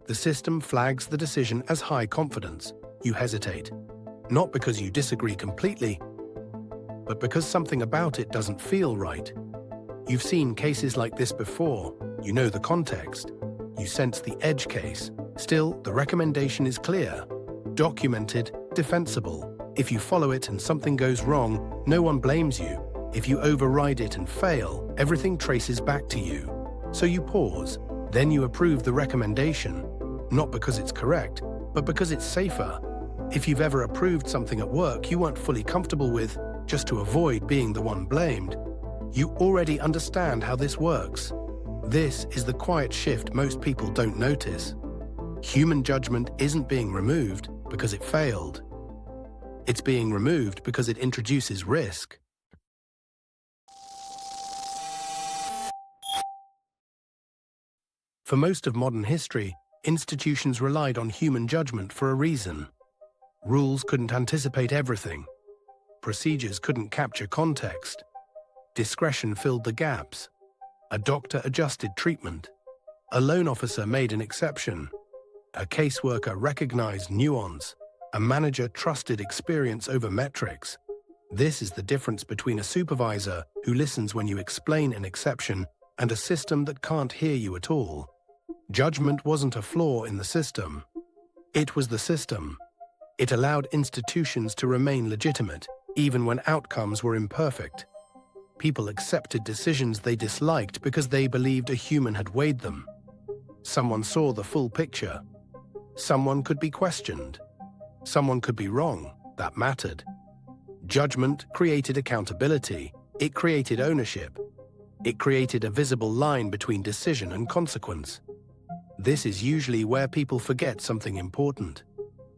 The system flags the decision as high confidence. You hesitate, not because you disagree completely, but because something about it doesn't feel right. You've seen cases like this before. You know the context. You sense the edge case. Still, the recommendation is clear, documented, defensible. If you follow it and something goes wrong, no one blames you. If you override it and fail, everything traces back to you. So you pause. Then you approve the recommendation, not because it's correct, but because it's safer. If you've ever approved something at work you weren't fully comfortable with, just to avoid being the one blamed, you already understand how this works. This is the quiet shift most people don't notice. Human judgment isn't being removed because it failed. It's being removed because it introduces risk. For most of modern history, institutions relied on human judgment for a reason. Rules couldn't anticipate everything. Procedures couldn't capture context. Discretion filled the gaps. A doctor adjusted treatment. A loan officer made an exception. A caseworker recognized nuance. A manager trusted experience over metrics. This is the difference between a supervisor who listens when you explain an exception and a system that can't hear you at all. Judgment wasn't a flaw in the system. It was the system. It allowed institutions to remain legitimate, even when outcomes were imperfect. People accepted decisions they disliked because they believed a human had weighed them. Someone saw the full picture. Someone could be questioned. Someone could be wrong. That mattered. Judgment created accountability. It created ownership. It created a visible line between decision and consequence. This is usually where people forget something important.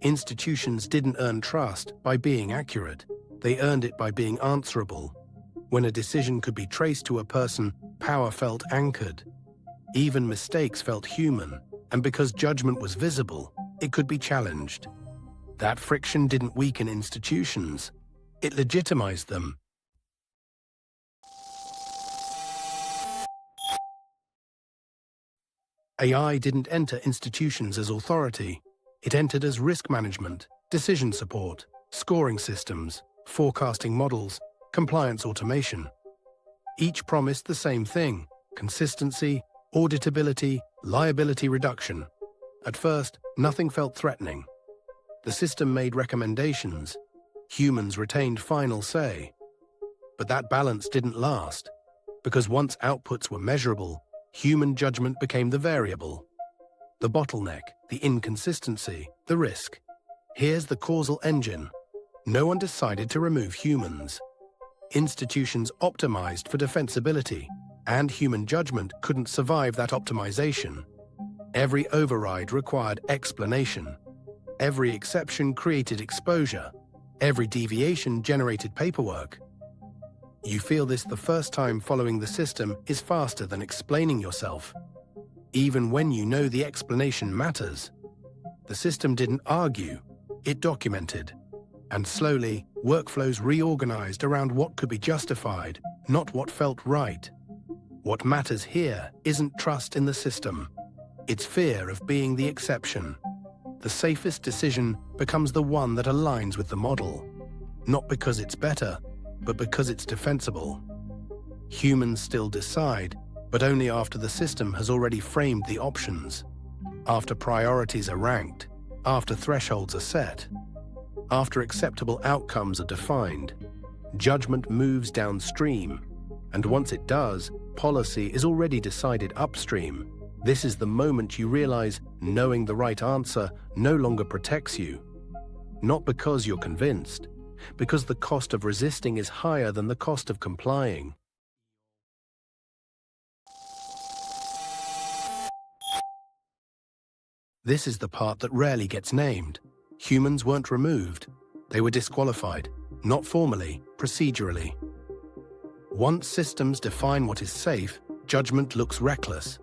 Institutions didn't earn trust by being accurate. They earned it by being answerable. When a decision could be traced to a person, power felt anchored. Even mistakes felt human, and because judgment was visible, it could be challenged. That friction didn't weaken institutions. It legitimized them. AI didn't enter institutions as authority. It entered as risk management, decision support, scoring systems, forecasting models, compliance automation. Each promised the same thing: consistency, auditability, liability reduction. At first, nothing felt threatening. The system made recommendations. Humans retained final say. But that balance didn't last, because once outputs were measurable, human judgment became the variable. The bottleneck, the inconsistency, the risk. Here's the causal engine. No one decided to remove humans. Institutions optimized for defensibility, and human judgment couldn't survive that optimization. Every override required explanation. Every exception created exposure. Every deviation generated paperwork. You feel this the first time following the system is faster than explaining yourself. Even when you know the explanation matters. The system didn't argue, it documented. And slowly, workflows reorganized around what could be justified, not what felt right. What matters here isn't trust in the system. It's fear of being the exception. The safest decision becomes the one that aligns with the model. Not because it's better, but because it's defensible. Humans still decide, but only after the system has already framed the options. After priorities are ranked, after thresholds are set, after acceptable outcomes are defined. Judgment moves downstream, and once it does, policy is already decided upstream. This is the moment you realize knowing the right answer no longer protects you. Not because you're convinced, because the cost of resisting is higher than the cost of complying. This is the part that rarely gets named. Humans weren't removed. They were disqualified, not formally, procedurally. Once systems define what is safe, judgment looks reckless.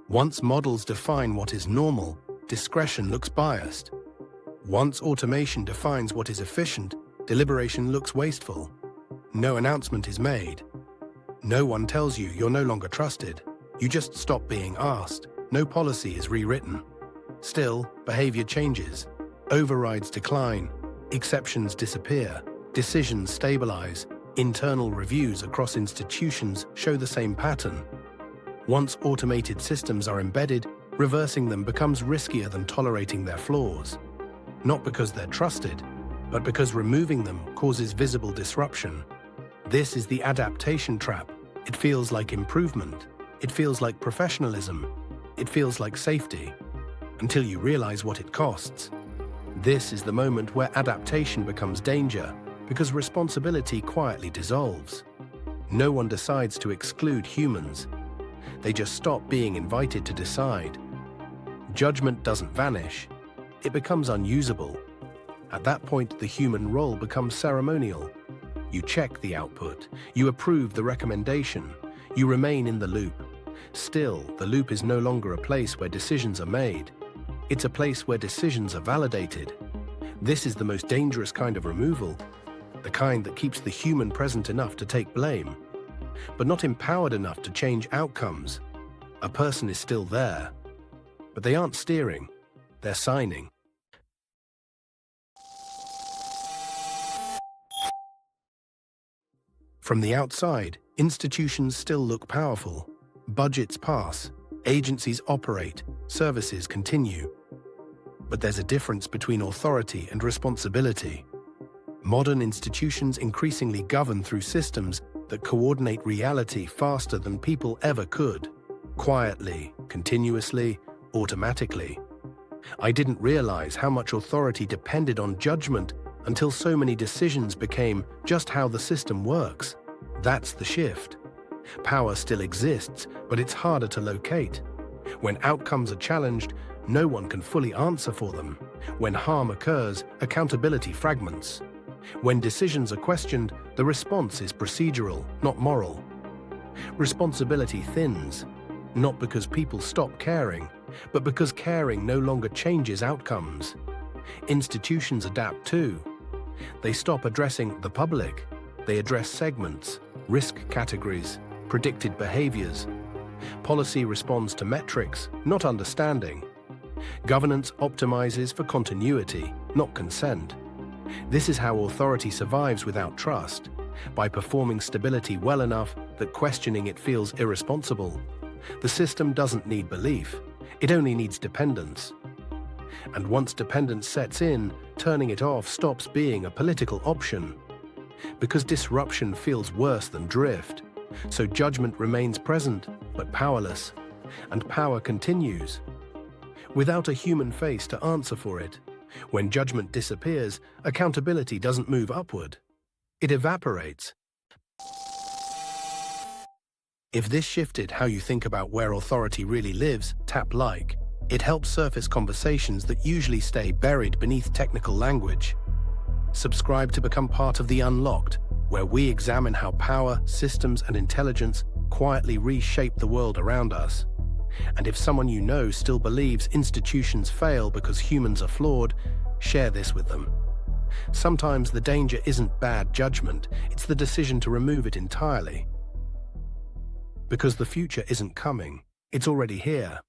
Once models define what is normal, discretion looks biased. Once automation defines what is efficient, deliberation looks wasteful. No announcement is made. No one tells you you're no longer trusted. You just stop being asked. No policy is rewritten. Still, behavior changes. Overrides decline, exceptions disappear, decisions stabilize. Internal reviews across institutions show the same pattern. Once automated systems are embedded, reversing them becomes riskier than tolerating their flaws. Not because they're trusted, but because removing them causes visible disruption. This is the adaptation trap. It feels like improvement. It feels like professionalism. It feels like safety, until you realize what it costs. This is the moment where adaptation becomes danger, because responsibility quietly dissolves. No one decides to exclude humans. They just stop being invited to decide. Judgment doesn't vanish. It becomes unusable. At that point, the human role becomes ceremonial. You check the output. You approve the recommendation. You remain in the loop. Still, the loop is no longer a place where decisions are made. It's a place where decisions are validated. This is the most dangerous kind of removal, the kind that keeps the human present enough to take blame, but not empowered enough to change outcomes. A person is still there, but they aren't steering, they're signing. From the outside, institutions still look powerful. Budgets pass, agencies operate, services continue. But there's a difference between authority and responsibility. Modern institutions increasingly govern through systems that coordinate reality faster than people ever could. Quietly, continuously, automatically. I didn't realize how much authority depended on judgment until so many decisions became just how the system works. That's the shift. Power still exists, but it's harder to locate. When outcomes are challenged, no one can fully answer for them. When harm occurs, accountability fragments. When decisions are questioned, the response is procedural, not moral. Responsibility thins, not because people stop caring, but because caring no longer changes outcomes. Institutions adapt too. They stop addressing the public. They address segments, risk categories, predicted behaviors. Policy responds to metrics, not understanding. Governance optimizes for continuity, not consent. This is how authority survives without trust, by performing stability well enough that questioning it feels irresponsible. The system doesn't need belief, it only needs dependence. And once dependence sets in, turning it off stops being a political option. Because disruption feels worse than drift, so judgment remains present, but powerless, and power continues. Without a human face to answer for it, when judgment disappears, accountability doesn't move upward. It evaporates. If this shifted how you think about where authority really lives, tap like. It helps surface conversations that usually stay buried beneath technical language. Subscribe to become part of The Unlocked, where we examine how power, systems, and intelligence quietly reshape the world around us. And if someone you know still believes institutions fail because humans are flawed, share this with them. Sometimes the danger isn't bad judgment, it's the decision to remove it entirely. Because the future isn't coming, it's already here.